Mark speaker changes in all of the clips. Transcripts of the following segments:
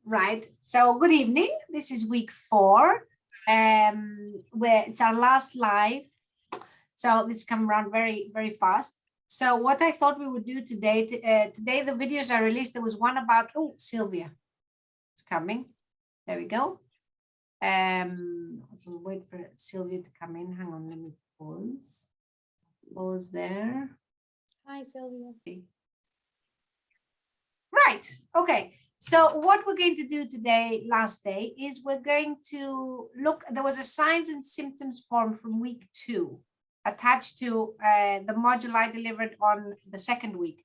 Speaker 1: Right. So good evening. This is week 4. Where it's our last live. So this come around very, very fast. So what I thought we would do today, today the videos are released. There was one about, oh, Sylvia is coming. There we go. So wait for Sylvia to come in. Hang on, let me pause. Pause there.
Speaker 2: Hi, Sylvia.
Speaker 1: Right. Okay. So what we're going to do today, last day, is we're going to look. There was a signs and symptoms form from week 2 attached to the module I delivered on the second week.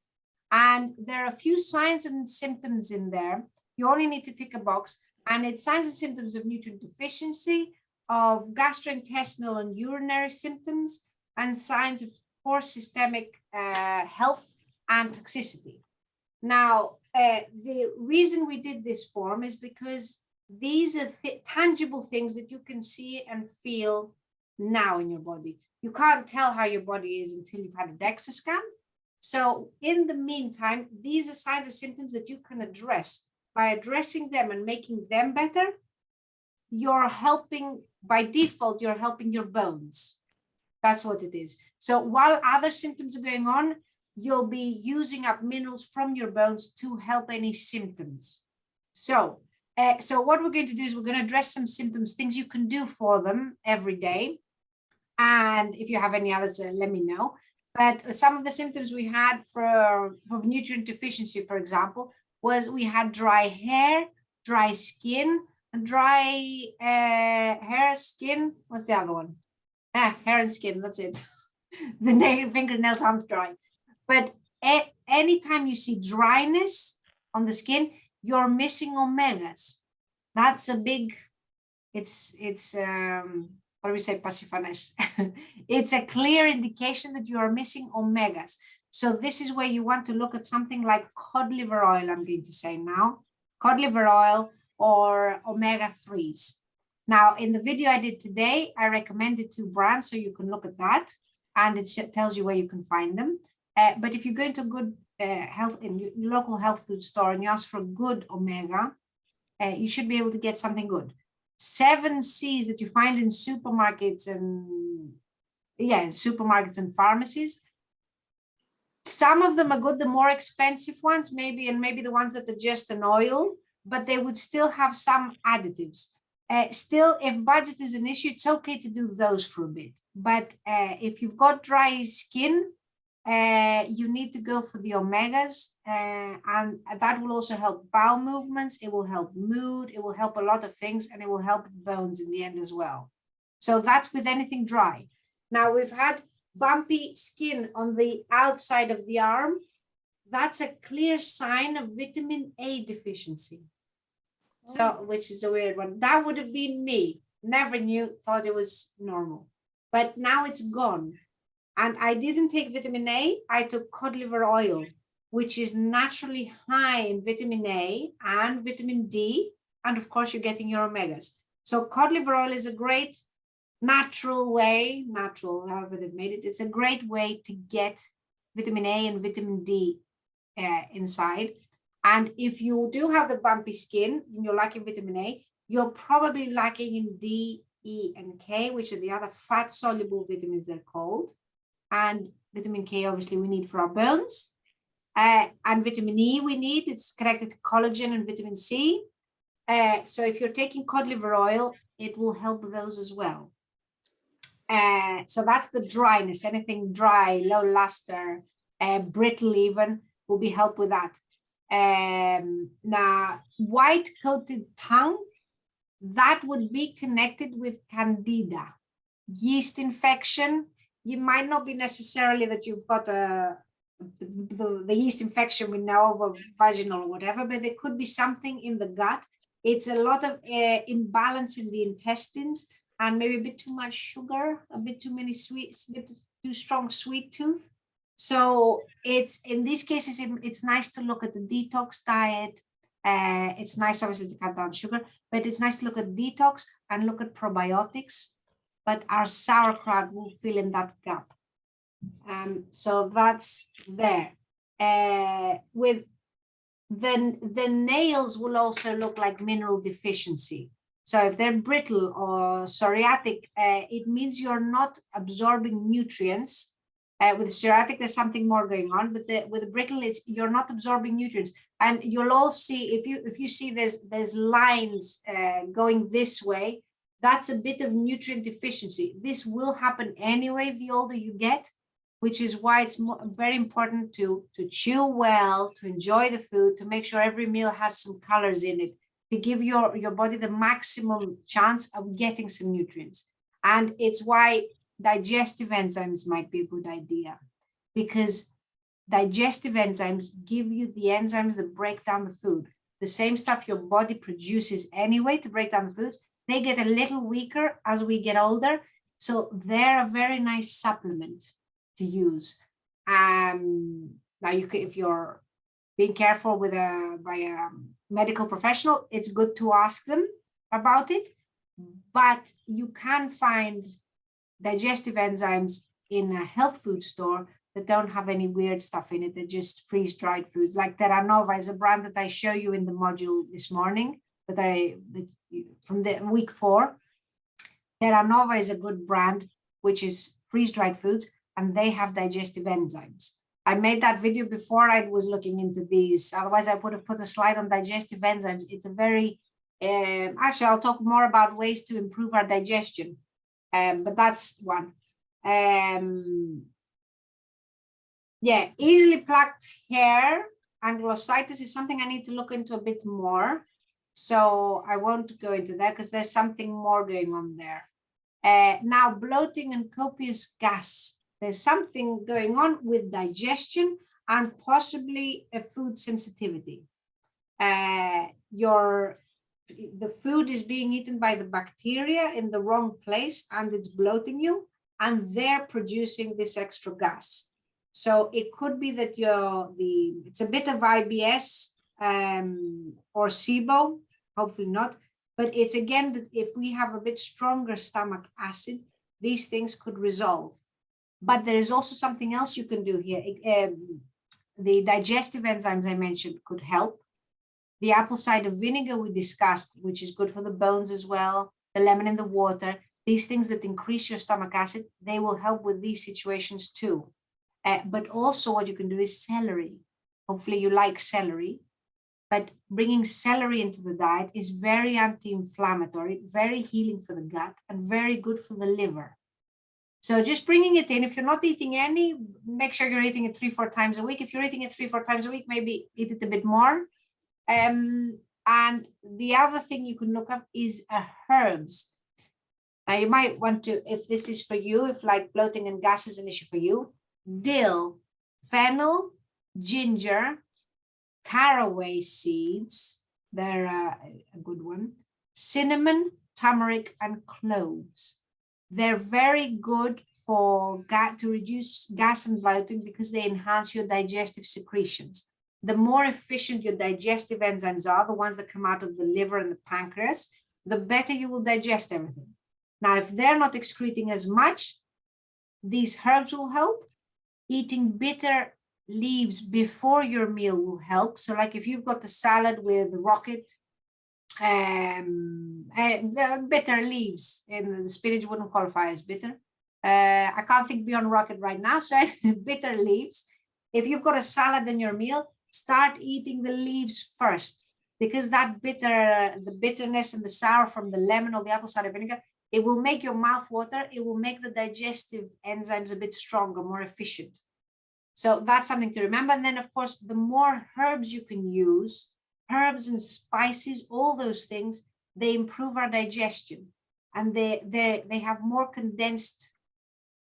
Speaker 1: And there are a few signs and symptoms in there. You only need to tick a box. And it's signs and symptoms of nutrient deficiency, of gastrointestinal and urinary symptoms, and signs of poor systemic health and toxicity. Now, the reason we did this form is because these are tangible things that you can see and feel now in your body. You can't tell how your body is until you've had a DEXA scan. So in the meantime, these are signs and symptoms that you can address. By addressing them and making them better, you're helping, by default, you're helping your bones. That's what it is. So while other symptoms are going on, you'll be using up minerals from your bones to help any symptoms. So what we're going to do is we're going to address some symptoms, things you can do for them every day. And if you have any others, let me know. But some of the symptoms we had for nutrient deficiency, for example, was we had dry hair, dry skin, dry hair, skin. What's the other one? Hair and skin, that's it. The fingernails aren't dry. But anytime you see dryness on the skin, you're missing omegas. That's a big, it's what do we say, pasifanes? It's a clear indication that you are missing omegas. So this is where you want to look at something like cod liver oil, I'm going to say now, cod liver oil or omega-3s. Now, in the video I did today, I recommended 2 brands, so you can look at that, and it tells you where you can find them. But if you go into good health in your local health food store and you ask for good omega, you should be able to get something good. 7 C's that you find in supermarkets and pharmacies. Some of them are good, the more expensive ones, maybe the ones that are just an oil, but they would still have some additives. Still, if budget is an issue, it's okay to do those for a bit. But if you've got dry skin, you need to go for the omegas, and that will also help bowel movements. It will help mood. It will help a lot of things, and it will help bones in the end as well. So that's with anything dry. Now we've had bumpy skin on the outside of the arm. That's a clear sign of vitamin A deficiency. So, which is a weird one. That would have been me. Never knew, thought it was normal. But now it's gone. And I didn't take vitamin A. I took cod liver oil, which is naturally high in vitamin A and vitamin D. And of course, you're getting your omegas. So cod liver oil is a great natural way, however they've made it. It's a great way to get vitamin A and vitamin D inside. And if you do have the bumpy skin and you're lacking vitamin A, you're probably lacking in D, E, and K, which are the other fat-soluble vitamins they're called. And vitamin K, obviously, we need for our bones. And vitamin E we need, it's connected to collagen and vitamin C. So if you're taking cod liver oil, it will help those as well. So that's the dryness, anything dry, low luster, brittle even, will be help with that. Now, white coated tongue, that would be connected with candida. Yeast infection, you might not be necessarily that you've got the yeast infection we know of, vaginal or whatever, but there could be something in the gut. It's a lot of imbalance in the intestines and maybe a bit too much sugar, a bit too many sweets, a bit too strong sweet tooth. So it's, in these cases, it's nice to look at the detox diet. It's nice, obviously, to cut down sugar, but it's nice to look at detox and look at probiotics. But our sauerkraut will fill in that gap. So that's there. With then the nails will also look like mineral deficiency. So if they're brittle or psoriatic, it means you're not absorbing nutrients. With psoriatic, there's something more going on, but with the brittle, it's you're not absorbing nutrients. And you'll all see if you see there's lines going this way, that's a bit of nutrient deficiency. This will happen anyway the older you get, which is why it's very important to chew well, to enjoy the food, to make sure every meal has some colors in it, to give your body the maximum chance of getting some nutrients. And it's why digestive enzymes might be a good idea, because digestive enzymes give you the enzymes that break down the food. The same stuff your body produces anyway to break down the foods, they get a little weaker as we get older. So they're a very nice supplement to use. Now you can, if you're being careful by a medical professional, it's good to ask them about it, but you can find digestive enzymes in a health food store that don't have any weird stuff in it. They're just freeze-dried foods. Like Terra Nova is a brand that I show you in the module this morning, from the week 4. Terra Nova is a good brand, which is freeze-dried foods, and they have digestive enzymes. I made that video before I was looking into these. Otherwise, I would have put a slide on digestive enzymes. It's a very, actually, I'll talk more about ways to improve our digestion. But that's one. Yeah, easily plucked hair and glossitis is something I need to look into a bit more. So I won't go into that because there's something more going on there. Now, bloating and copious gas. There's something going on with digestion and possibly a food sensitivity. The food is being eaten by the bacteria in the wrong place and it's bloating you, and they're producing this extra gas. So it could be that it's a bit of IBS or SIBO, hopefully not, but it's again that if we have a bit stronger stomach acid, these things could resolve. But there is also something else you can do here. The digestive enzymes I mentioned could help. The apple cider vinegar we discussed, which is good for the bones as well, the lemon in the water, these things that increase your stomach acid, they will help with these situations too. But also what you can do is celery. Hopefully you like celery, but bringing celery into the diet is very anti-inflammatory, very healing for the gut, and very good for the liver. So just bringing it in, if you're not eating any, make sure you're eating it 3-4 times a week. If you're eating it 3-4 times a week, maybe eat it a bit more. And the other thing you can look up is herbs. Now you might want to, if this is for you, if like bloating and gas is an issue for you, dill, fennel, ginger, caraway seeds, they're a good one, cinnamon, turmeric, and cloves. They're very good for to reduce gas and bloating because they enhance your digestive secretions. The more efficient your digestive enzymes are, the ones that come out of the liver and the pancreas, the better you will digest everything. Now, if they're not excreting as much, these herbs will help. Eating bitter leaves before your meal will help. So like if you've got the salad with rocket, the bitter leaves, and the spinach wouldn't qualify as bitter. I can't think beyond rocket right now, so bitter leaves. If you've got a salad in your meal, start eating the leaves first, because that the bitterness and the sour from the lemon or the apple cider vinegar, it will make your mouth water. It will make the digestive enzymes a bit stronger, more efficient. So that's something to remember. And then, of course, the more herbs you can use, herbs and spices, all those things, they improve our digestion, and they have more condensed.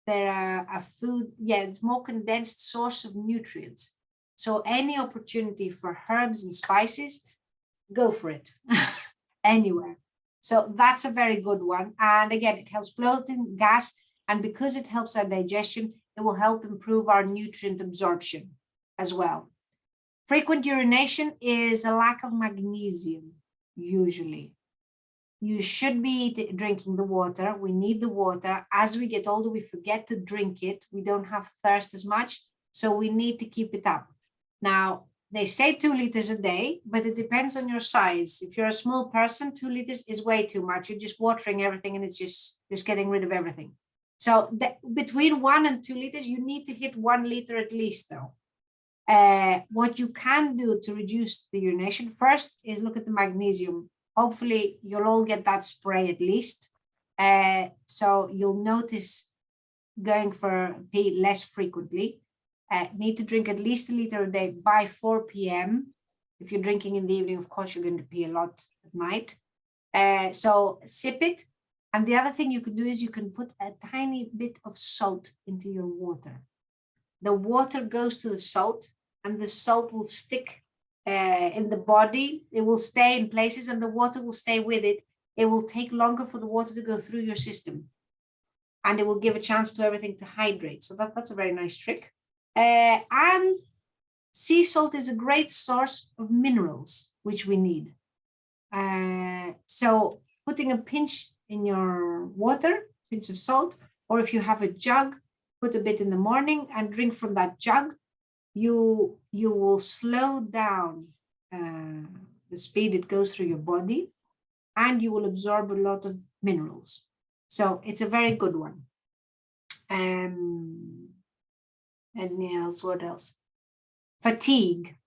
Speaker 1: They're a food, it's more condensed source of nutrients. So any opportunity for herbs and spices, go for it anywhere. So that's a very good one. And again, it helps bloating, gas, and because it helps our digestion, it will help improve our nutrient absorption as well. Frequent urination is a lack of magnesium, usually. You should be drinking the water. We need the water. As we get older, we forget to drink it. We don't have thirst as much, so we need to keep it up. Now, They say 2 liters a day, but it depends on your size. If you're a small person, 2 liters is way too much. You're just watering everything and it's just getting rid of everything. So between 1 and 2 liters, you need to hit 1 liter at least though. What you can do to reduce the urination first is look at the magnesium. Hopefully you'll all get that spray at least. So you'll notice going for pee less frequently. Need to drink at least 1 liter a day by 4 p.m. If you're drinking in the evening, of course, you're going to pee a lot at night. So sip it. And the other thing you can do is you can put a tiny bit of salt into your water. The water goes to the salt and the salt will stick in the body. It will stay in places and the water will stay with it. It will take longer for the water to go through your system. And it will give a chance to everything to hydrate. So that's a very nice trick. And sea salt is a great source of minerals, which we need. So putting a pinch in your water, pinch of salt, or if you have a jug, put a bit in the morning and drink from that jug, you will slow down the speed it goes through your body, and you will absorb a lot of minerals. So it's a very good one. Anything else? What else? Fatigue.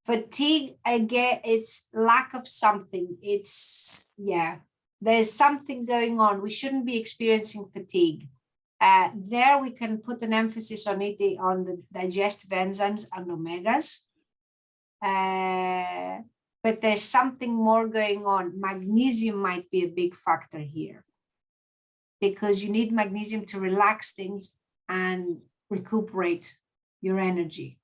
Speaker 1: Fatigue, again, it's lack of something. It's, yeah, there's something going on. We shouldn't be experiencing fatigue. There we can put an emphasis on it, on the digestive enzymes and omegas. But there's something more going on. Magnesium might be a big factor here because you need magnesium to relax things and recuperate your energy.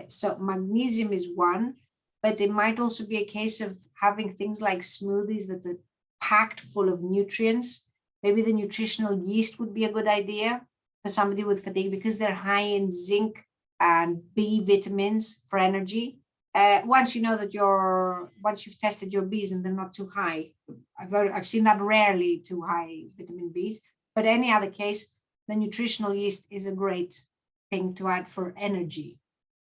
Speaker 1: So magnesium is one, but it might also be a case of having things like smoothies that are packed full of nutrients. Maybe the nutritional yeast would be a good idea for somebody with fatigue because they're high in zinc and B vitamins for energy. Once you know that once you've tested your Bs and they're not too high, I've seen that rarely too high vitamin Bs, but any other case, the nutritional yeast is a great thing to add for energy.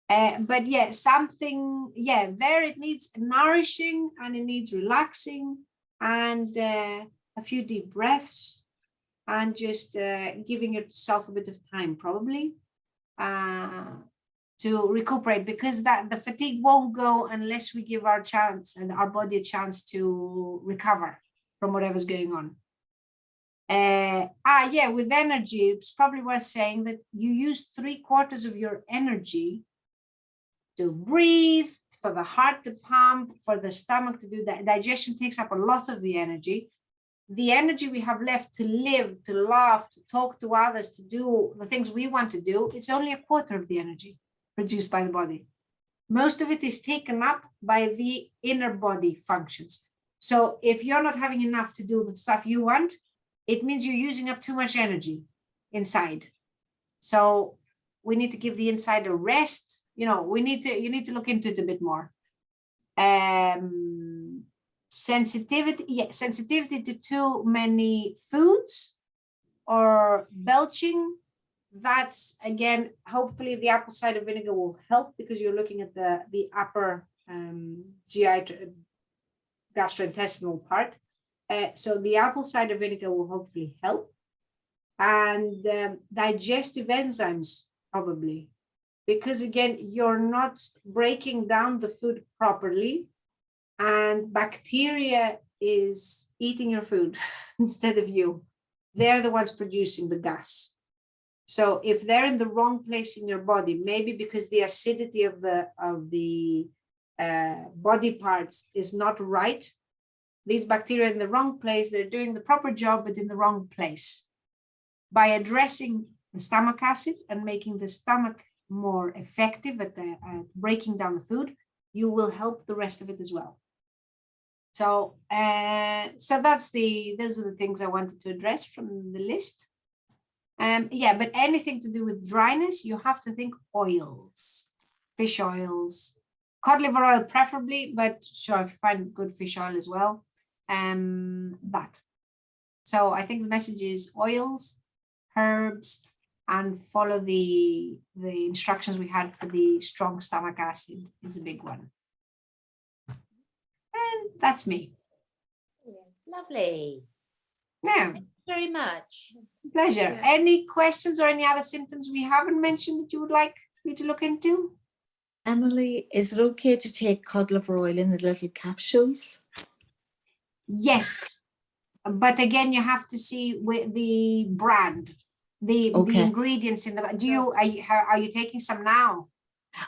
Speaker 1: But yeah, there it needs nourishing and it needs relaxing and a few deep breaths and just giving yourself a bit of time probably to recuperate, because the fatigue won't go unless we give our body a chance to recover from whatever's going on. With energy, it's probably worth saying that you use 3/4 of your energy to breathe, for the heart to pump, for the stomach to do that. Digestion takes up a lot of the energy. The energy we have left to live, to laugh, to talk to others, to do the things we want to do, it's only 1/4 of the energy produced by the body. Most of it is taken up by the inner body functions. So if you're not having enough to do the stuff you want, it means you're using up too much energy inside. So we need to give the inside a rest. You need to look into it a bit more. Sensitivity to too many foods or belching. That's, again, hopefully the apple cider vinegar will help because you're looking at the upper GI gastrointestinal part. So the apple cider vinegar will hopefully help. And digestive enzymes probably, because again, you're not breaking down the food properly and bacteria is eating your food instead of you. They're the ones producing the gas. So if they're in the wrong place in your body, maybe because the acidity of the body parts is not right, these bacteria are in the wrong place, they're doing the proper job, but in the wrong place. By addressing the stomach acid and making the stomach more effective at breaking down the food, you will help the rest of it as well. So, those are the things I wanted to address from the list. But anything to do with dryness, you have to think oils, fish oils, cod liver oil preferably, but sure, if you find good fish oil as well, that. So I think the message is oils, herbs, and follow the instructions we had for the strong stomach acid is a big one. And that's me.
Speaker 2: Lovely.
Speaker 1: Yeah.
Speaker 2: Thank you very much.
Speaker 1: Pleasure.
Speaker 2: Yeah.
Speaker 1: Any questions or any other symptoms we haven't mentioned that you would like me to look into?
Speaker 3: Emily, is it okay to take cod liver oil in the little capsules?
Speaker 1: Yes. But again, you have to see with the brand, the
Speaker 3: Okay.
Speaker 1: ingredients in the, are you taking some now?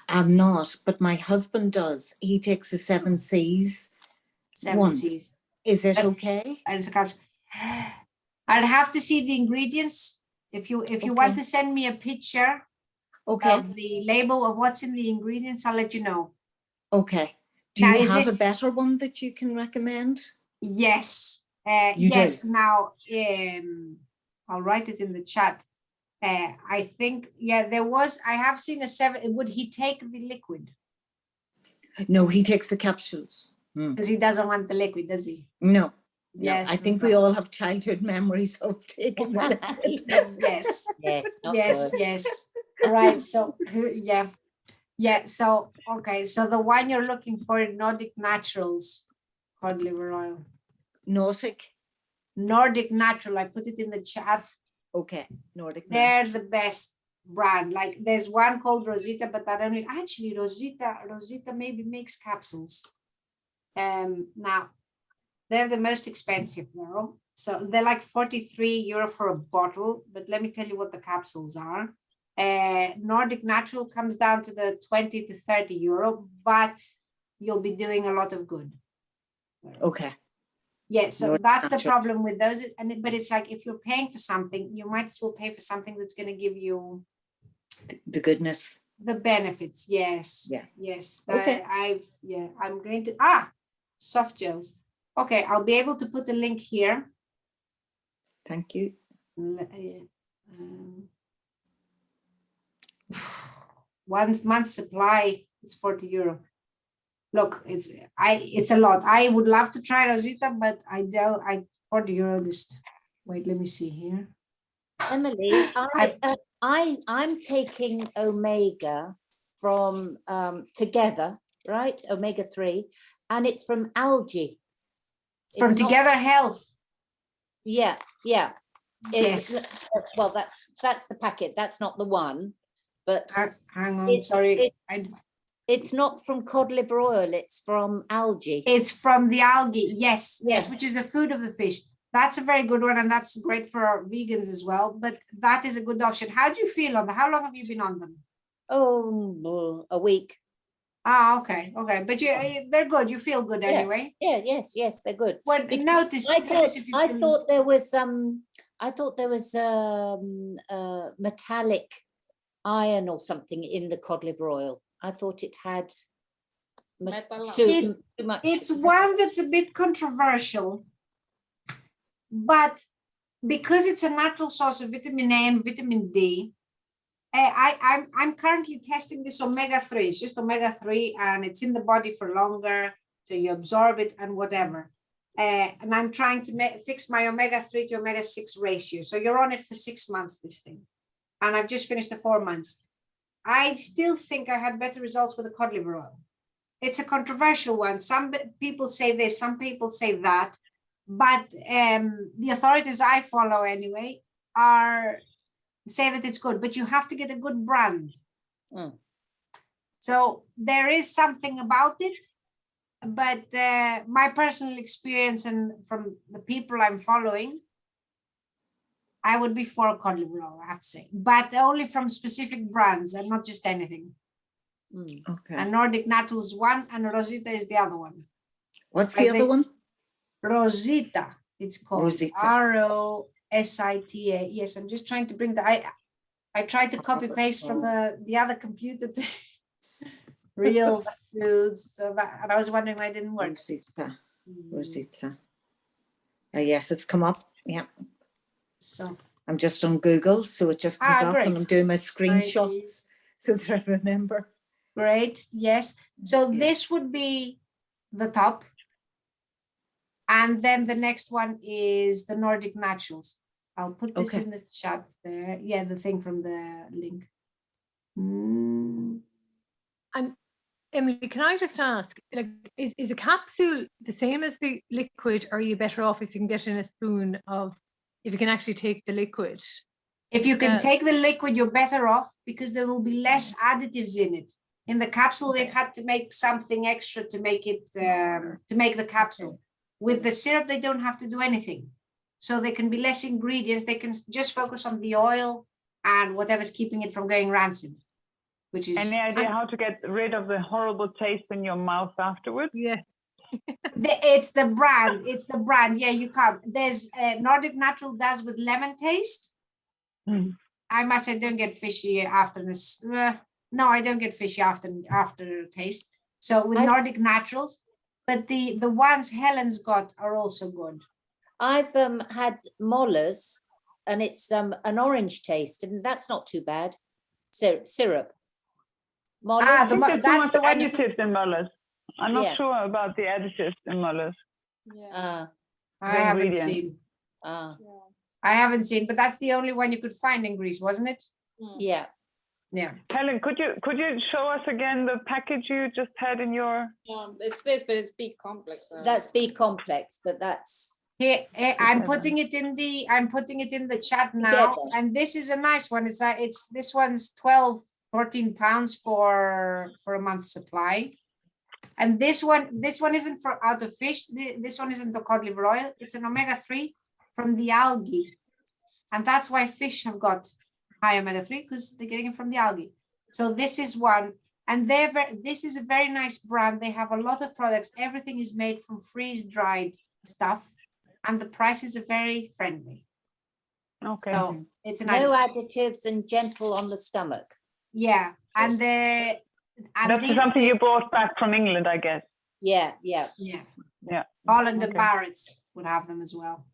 Speaker 3: I'm not, but my husband does. He takes the 7 C's.
Speaker 1: 7
Speaker 3: One.
Speaker 1: C's.
Speaker 3: Is it
Speaker 1: That's-
Speaker 3: okay?
Speaker 1: And it's a capsule. I'd have to see the ingredients. If you want
Speaker 3: Okay.
Speaker 1: to send me a picture
Speaker 3: Okay.
Speaker 1: of the label of what's in the ingredients, I'll let you know.
Speaker 3: Okay. Do
Speaker 1: Now,
Speaker 3: you
Speaker 1: is
Speaker 3: have
Speaker 1: this-
Speaker 3: a better one that you can recommend?
Speaker 1: Yes.
Speaker 3: You
Speaker 1: yes.
Speaker 3: do?
Speaker 1: Now, I'll write it in the chat. I think, yeah, there was, I have seen a 7. Would he take the liquid?
Speaker 3: No, he takes the capsules.
Speaker 1: Because he doesn't want the liquid, does he?
Speaker 3: No.
Speaker 1: Yes.
Speaker 3: I think we all have childhood memories of taking the liquid.
Speaker 1: Yes.
Speaker 2: Yes. not
Speaker 1: Yes,
Speaker 2: good.
Speaker 1: yes. Right. So, yeah. Yeah. So, okay. So the one you're looking for, Nordic Naturals, cod liver oil.
Speaker 3: Nordic.
Speaker 1: Nordic Natural. I put it in the chat.
Speaker 3: Okay. Nordic.
Speaker 1: They're the best brand. Like there's one called Rosita, but that only actually Rosita maybe makes capsules. Now they're the most expensive now. So they're like 43 euro for a bottle, but let me tell you what the capsules are. Nordic Natural comes down to the 20 to 30 euro, but you'll be doing a lot of good.
Speaker 3: Okay.
Speaker 1: Yeah, so
Speaker 3: Nordic
Speaker 1: that's the
Speaker 3: Natural.
Speaker 1: problem with those. But it's like if you're paying for something, you might as well pay for something that's going to give you
Speaker 3: The goodness.
Speaker 1: the benefits. Yes.
Speaker 3: Yeah.
Speaker 1: Yes.
Speaker 3: Okay.
Speaker 1: I'm going to soft gels. Okay, I'll be able to put a link here.
Speaker 3: Thank you.
Speaker 1: One month's supply is 40 euro. Look, it's a lot. I would love to try Rosita, but I don't. 40 euro. Just wait. Let me see here.
Speaker 2: Emily, I'm taking omega from Together, right? Omega-3, and it's from algae.
Speaker 1: From
Speaker 2: It's not-
Speaker 1: Together Health.
Speaker 2: Yeah, yeah.
Speaker 1: Yes.
Speaker 2: Well, that's the packet. That's not the one, but
Speaker 1: Hang on.
Speaker 2: It's-
Speaker 1: Sorry.
Speaker 2: it's not from cod liver oil. It's from algae.
Speaker 1: It's from the algae. Yes. Yes.
Speaker 2: Yeah.
Speaker 1: Which is the food of the fish. That's a very good one. And that's great for our vegans as well. But that is a good option. How do you feel on them? How long have you been on them?
Speaker 2: Oh, a week.
Speaker 1: Okay. Okay. But they're good. You feel good
Speaker 2: Yeah.
Speaker 1: anyway.
Speaker 2: Yeah, yes, they're good.
Speaker 1: Well,
Speaker 2: Because
Speaker 1: notice if you
Speaker 2: I
Speaker 1: can-
Speaker 2: thought there was metallic iron or something in the cod liver oil. I thought it had too much.
Speaker 1: It's one that's a bit controversial, but because it's a natural source of vitamin A and vitamin D, I'm currently testing this omega-3. It's just omega-3 and it's in the body for longer, so you absorb it and whatever. And I'm trying to fix my omega-3 to omega-6 ratio. So you're on it for 6 months, this thing. And I've just finished the 4 months. I still think I had better results with the cod liver oil. It's a controversial one. Some people say this, some people say that. But the authorities I follow anyway say that it's good, but you have to get a good brand. So there is something about it, but my personal experience and from the people I'm following, I would be for cod liver oil, I have to say, but only from specific brands and not just anything.
Speaker 3: Okay.
Speaker 1: And Nordic Naturals is one, and Rosita is the other one.
Speaker 3: What's the other one?
Speaker 1: Rosita, it's called.
Speaker 3: Rosita.
Speaker 1: Rosita. Yes, I'm just trying to bring I tried to copy paste from the other computer to real foods. So and I was wondering why it didn't work.
Speaker 3: Rosita. Rosita. Yes, it's come up. Yeah.
Speaker 1: So
Speaker 3: I'm just on Google, so it just comes up, and I'm
Speaker 1: great.
Speaker 3: doing my screenshots so that I remember.
Speaker 1: Great. Yes. So
Speaker 3: Yeah.
Speaker 1: this would be the top. And then the next one is the Nordic Naturals. I'll put this
Speaker 3: Okay.
Speaker 1: in the chat there. Yeah, the thing from the link. Mm.
Speaker 4: And Emily, can I just ask, like, is a capsule the same as the liquid, or are you better off if you can get in a spoon of, if you can actually take the liquid?
Speaker 1: If you can
Speaker 4: Yeah.
Speaker 1: take the liquid, you're better off because there will be less additives in it. In the capsule, they've had to make something extra to make it to make the capsule. With the syrup, they don't have to do anything. So there can be less ingredients. They can just focus on the oil and whatever's keeping it from going rancid, which is
Speaker 5: Any idea how to get rid of the horrible taste in your mouth afterwards?
Speaker 4: Yeah.
Speaker 1: it's the brand. It's the brand. Yeah, you can't. There's Nordic Natural does with lemon taste.
Speaker 5: Mm.
Speaker 1: I must say, don't get fishy after this. No, I don't get fishy after taste. So with Nordic Naturals, but the ones Helen's got are also good.
Speaker 2: I've had Moller's, and it's an orange taste, and that's not too bad. Syrup. Moller's.
Speaker 5: I think there's too
Speaker 1: that's
Speaker 5: much
Speaker 1: the one you
Speaker 5: additives in mullers. I'm not
Speaker 2: Yeah.
Speaker 5: sure about the additives in mullers.
Speaker 1: I
Speaker 5: the
Speaker 1: haven't
Speaker 5: ingredient.
Speaker 1: seen.
Speaker 2: Ah,
Speaker 1: I haven't seen, but that's the only one you could find in Greece, wasn't it?
Speaker 2: yeah.
Speaker 1: Yeah.
Speaker 5: Helen, could you show us again the package you just had in your?
Speaker 6: It's this, but it's B complex.
Speaker 2: That's B complex, but that's
Speaker 1: Here, I'm
Speaker 5: Together.
Speaker 1: putting it in the chat now,
Speaker 2: Together.
Speaker 1: and this is a nice one. It's this one's 14 pounds for a month's supply. And this one isn't for out of fish. This one isn't the cod liver oil. It's an omega-3 from the algae. And that's why fish have got high omega-3, because they're getting it from the algae. So this is one. And this is a very nice brand. They have a lot of products. Everything is made from freeze-dried stuff. And the prices are very friendly.
Speaker 5: Okay.
Speaker 1: So it's a nice.
Speaker 2: No additives and gentle on the stomach.
Speaker 1: Yeah. And
Speaker 5: That's something you brought back from England, I guess.
Speaker 2: Yeah.
Speaker 1: Yeah.
Speaker 5: Yeah.
Speaker 1: Holland and
Speaker 5: Okay.
Speaker 1: Barrett's would have them as well.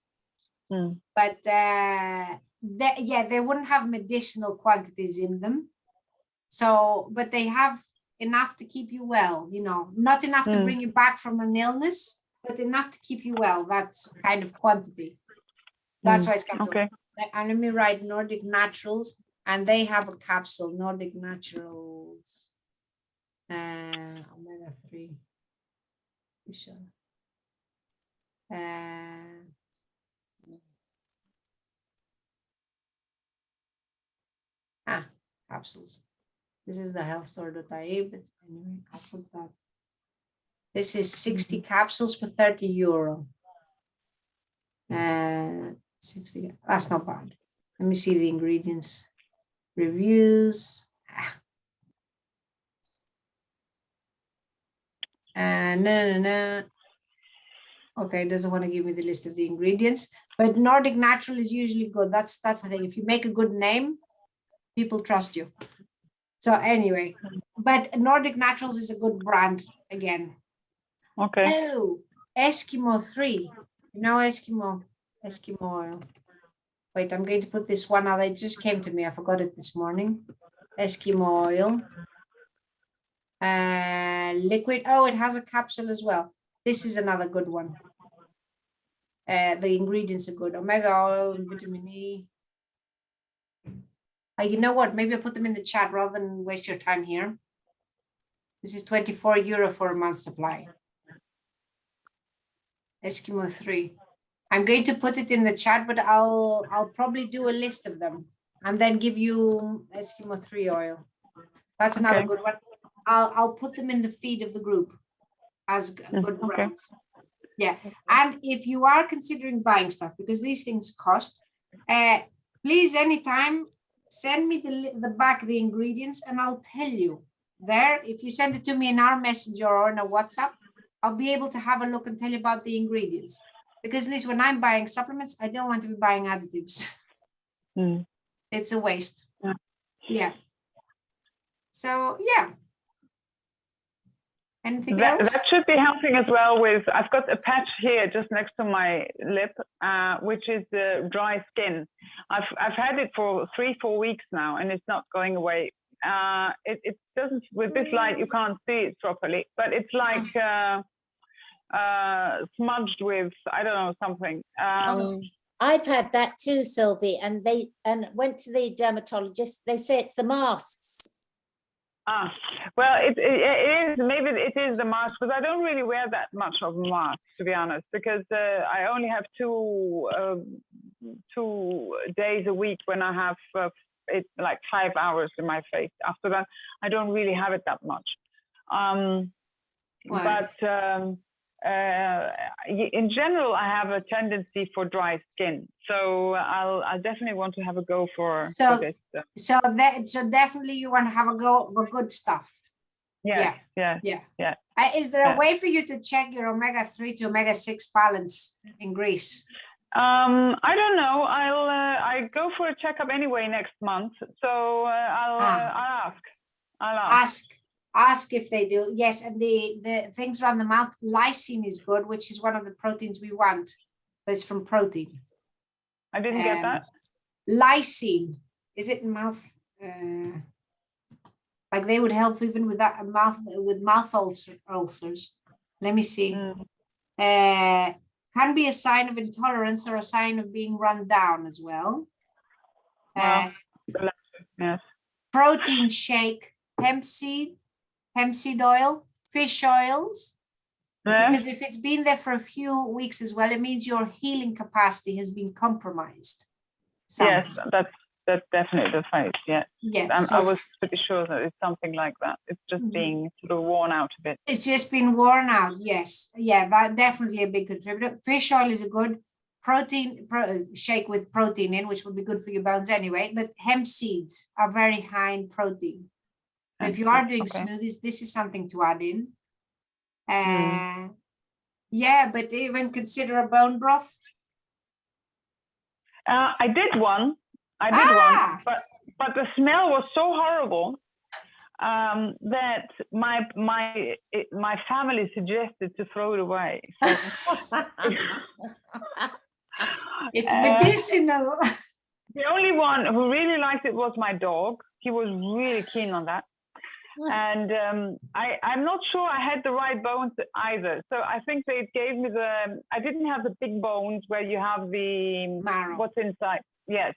Speaker 5: Mm.
Speaker 1: But they wouldn't have medicinal quantities in them. So, but they have enough to keep you well, not enough to bring you back from an illness, but enough to keep you well. That's kind of quantity. That's why it's come to.
Speaker 5: Okay.
Speaker 1: And let me write Nordic Naturals, and they have a capsule, Nordic Naturals, omega-3. Sure. Capsules. This is the healthstore.ie, but anyway, I'll put that. This is 60 capsules for 30 euro. 60, that's not bad. Let me see the ingredients. Reviews. No. Okay, it doesn't want to give me the list of the ingredients, but Nordic Natural is usually good. That's the thing. If you make a good name, people trust you. So anyway, but Nordic Naturals is a good brand again.
Speaker 5: Okay.
Speaker 1: Oh, Eskimo 3. Eskimo oil. Wait, I'm going to put this one out. It just came to me. I forgot it this morning. Eskimo oil. Liquid. Oh, it has a capsule as well. This is another good one. The ingredients are good. Omega oil, vitamin E. You know what? Maybe I'll put them in the chat rather than waste your time here. This is 24 euro for a month's supply. Eskimo 3. I'm going to put it in the chat, but I'll probably do a list of them and then give you Eskimo 3 oil. That's another good one. I'll put them in the feed of the group as good brands. Yeah. And if you are considering buying stuff, because these things cost, please anytime send me the ingredients, and I'll tell you there. If you send it to me in our messenger or in a WhatsApp, I'll be able to have a look and tell you about the ingredients. Because at least when I'm buying supplements, I don't want to be buying additives. It's a waste. Yeah. So yeah. Anything else?
Speaker 5: That should be helping as well with, I've got a patch here just next to my lip, which is the dry skin. I've had it for 3-4 weeks now, and it's not going away. It doesn't, with this light, you can't see it properly, but it's like smudged with, I don't know, something.
Speaker 2: I've had that too, Sylvie, and went to the dermatologist. They say it's the masks.
Speaker 5: Ah, well, it is, maybe it is the mask, because I don't really wear that much of a mask, to be honest, because I only have 2 days a week when I have it like 5 hours in my face. After that, I don't really have it that much. But in general, I have a tendency for dry skin, so I'll definitely want to have a go for this.
Speaker 1: So definitely you want to have a go for good stuff.
Speaker 5: Yeah.
Speaker 1: Is there
Speaker 5: Yeah.
Speaker 1: a way for you to check your omega-3 to omega-6 balance in Greece?
Speaker 5: I don't know. I go for a checkup anyway next month, so I'll ask.
Speaker 1: Ask if they do. Yes, and the things around the mouth, lysine is good, which is one of the proteins we want, but it's from protein.
Speaker 5: I didn't get that.
Speaker 1: Lysine, is it mouth? Like they would help even with that mouth ulcers. Let me see. Can be a sign of intolerance or a sign of being run down as well.
Speaker 5: Well, yes.
Speaker 1: Protein shake, hemp seed oil, fish oils. Because if it's been there for a few weeks as well, it means your healing capacity has been compromised.
Speaker 5: Yes, that's definitely the case. Yeah.
Speaker 1: Yes.
Speaker 5: I was pretty sure that it's something like that. It's just being sort of worn out a bit.
Speaker 1: It's just been worn out. Yes. Yeah, that definitely a big contributor. Fish oil is a good shake with protein in, which would be good for your bones anyway. But hemp seeds are very high in protein. If you are doing smoothies, this is something to add in. Yeah, but even consider a bone broth.
Speaker 5: I did one, but the smell was so horrible that my family suggested to throw it away. So,
Speaker 1: it's medicinal.
Speaker 5: The only one who really liked it was my dog. He was really keen on that. And I'm not sure I had the right bones either. So I think they gave me I didn't have the big bones where you have the
Speaker 1: marrow.
Speaker 5: What's inside. Yes.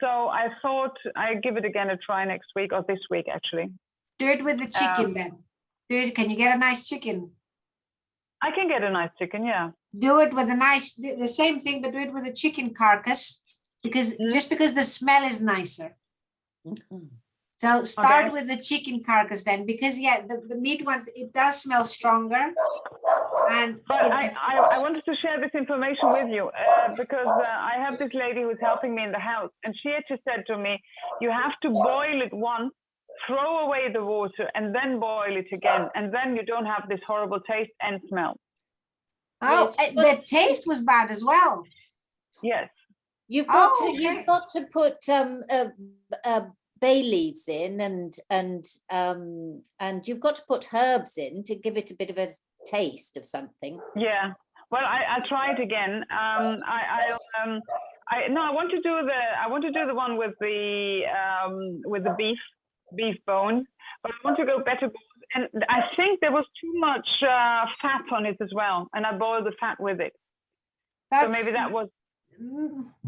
Speaker 5: So I thought I'd give it again a try next week or this week, actually.
Speaker 1: Do it with the chicken then. Can you get a nice chicken?
Speaker 5: I can get a nice chicken, yeah.
Speaker 1: Do it with the same thing, but do it with a chicken carcass, because just because the smell is nicer. So start with the chicken carcass then, because the meat ones, it does smell stronger.
Speaker 5: But I wanted to share this information with you because I have this lady who's helping me in the house, and she actually said to me, you have to boil it once, throw away the water, and then boil it again, and then you don't have this horrible taste and smell.
Speaker 1: Oh, the taste was bad as well.
Speaker 5: Yes.
Speaker 2: You've got to put bay leaves in, and you've got to put herbs in to give it a bit of a taste of something.
Speaker 5: Yeah. Well, I'll try it again. I want to do the one with the beef bones, but I want to go better. And I think there was too much fat on it as well, and I boiled the fat with it. So maybe that was.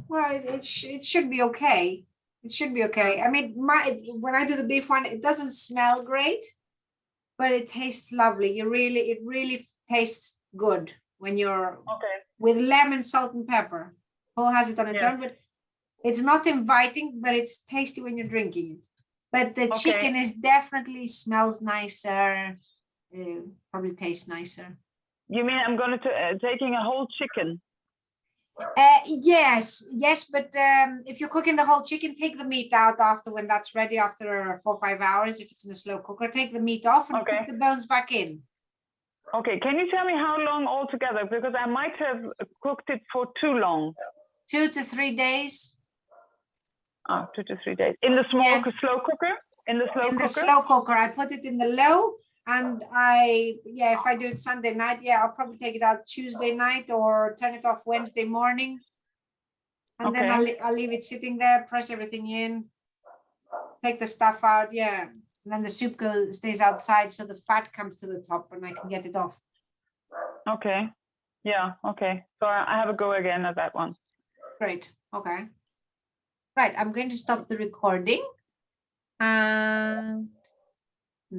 Speaker 1: Well, it should be okay. It should be okay. I mean, when I do the beef one, it doesn't smell great, but it tastes lovely. It really tastes good when you're with lemon, salt, and pepper. Paul has it on its own, but it's not inviting, but it's tasty when you're drinking it. But the chicken definitely smells nicer. Probably tastes nicer.
Speaker 5: You mean I'm going to taking a whole chicken?
Speaker 1: Yes, but if you're cooking the whole chicken, take the meat out after when that's ready after 4 or 5 hours. If it's in a slow cooker, take the meat off and put the bones back in.
Speaker 5: Okay, can you tell me how long altogether? Because I might have cooked it for too long. 2 to 3 days. Oh, 2 to 3 days. In the slow cooker? In the slow cooker,
Speaker 1: I put it in the low. And if I do it Sunday night, I'll probably take it out Tuesday night or turn it off Wednesday morning. And then I'll leave it sitting there, press everything in, take the stuff out. And then the soup stays outside, so the fat comes to the top and I can get it off.
Speaker 5: Okay. Yeah, okay. So I have a go again at that one.
Speaker 1: Great, okay. Right, I'm going to stop the recording.